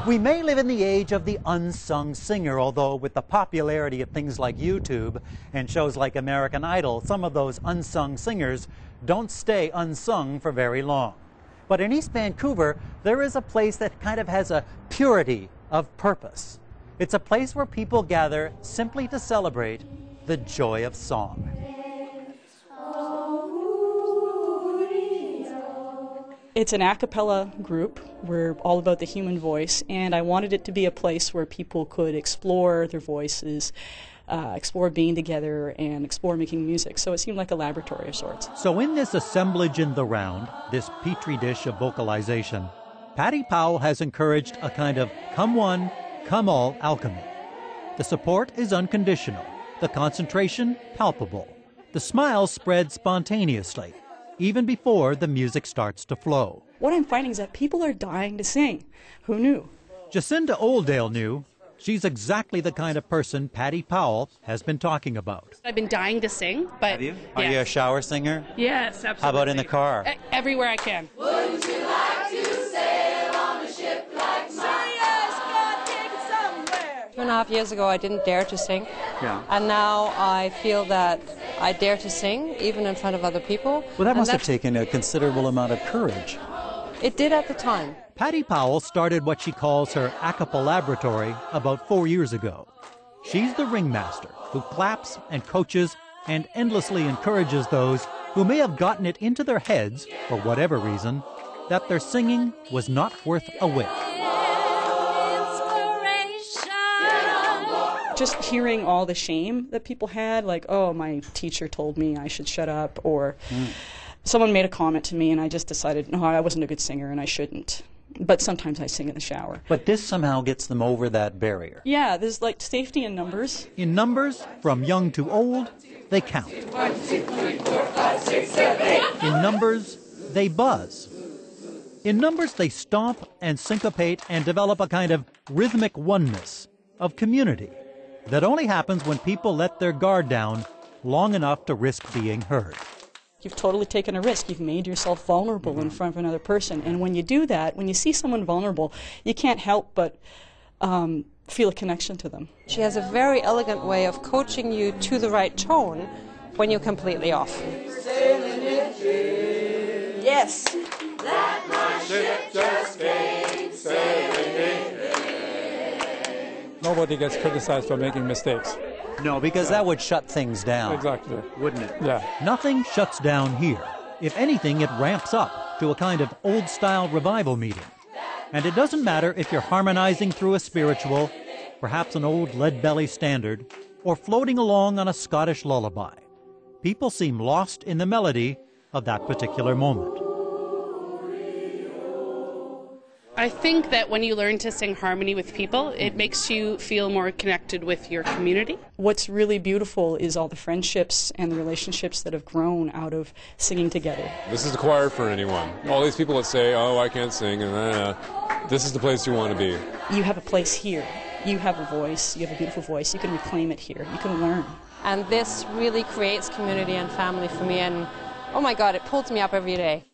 We may live in the age of the unsung singer, although with the popularity of things like YouTube and shows like American Idol, some of those unsung singers don't stay unsung for very long. But in East Vancouver, there is a place that kind of has a purity of purpose. It's a place where people gather simply to celebrate the joy of song. It's an a cappella group. We're all about the human voice, and I wanted it to be a place where people could explore their voices, explore being together, and explore making music. So it seemed like a laboratory of sorts. So in this assemblage in the round, this petri dish of vocalization, Patty Powell has encouraged a kind of come one, come all alchemy. The support is unconditional, the concentration palpable, the smiles spread spontaneously, even before the music starts to flow. What I'm finding is that people are dying to sing. Who knew? Jacinda Oldale knew. She's exactly the kind of person Patty Powell has been talking about. I've been dying to sing, but... Have you? Are you a shower singer? Yes, absolutely. How about in the car? Everywhere I can. Wouldn't you like to sail on a ship like mine? 2.5 years ago, I didn't dare to sing. Yeah. And now I feel that I dare to sing, even in front of other people. Well, that must have taken a considerable amount of courage. It did at the time. Patty Powell started what she calls her Acapellaboratory about 4 years ago. She's the ringmaster who claps and coaches and endlessly encourages those who may have gotten it into their heads, for whatever reason, that their singing was not worth a whit. Just hearing all the shame that people had, like, oh, my teacher told me I should shut up, or someone made a comment to me and I just decided, no, I wasn't a good singer and I shouldn't. But sometimes I sing in the shower. But this somehow gets them over that barrier. Yeah, there's like safety in numbers. In numbers, from young to old, they count. 1, 2, 3, 4, 5, 6, 7, 8. In numbers, they buzz. In numbers, they stomp and syncopate and develop a kind of rhythmic oneness, of community, that only happens when people let their guard down long enough to risk being heard. You've totally taken a risk. You've made yourself vulnerable in front of another person. And when you do that, when you see someone vulnerable, you can't help but feel a connection to them. She has a very elegant way of coaching you to the right tone when you're completely off. Yes. That my ship just came sailing in. Nobody gets criticized for making mistakes. No, because that would shut things down. Exactly. Wouldn't it? Yeah. Nothing shuts down here. If anything, it ramps up to a kind of old-style revival meeting. And it doesn't matter if you're harmonizing through a spiritual, perhaps an old lead-belly standard, or floating along on a Scottish lullaby. People seem lost in the melody of that particular moment. I think that when you learn to sing harmony with people, it makes you feel more connected with your community. What's really beautiful is all the friendships and the relationships that have grown out of singing together. This is the choir for anyone. All these people that say, oh, I can't sing, and this is the place you want to be. You have a place here. You have a voice. You have a beautiful voice. You can reclaim it here. You can learn. And this really creates community and family for me. And oh my God, it pulls me up every day.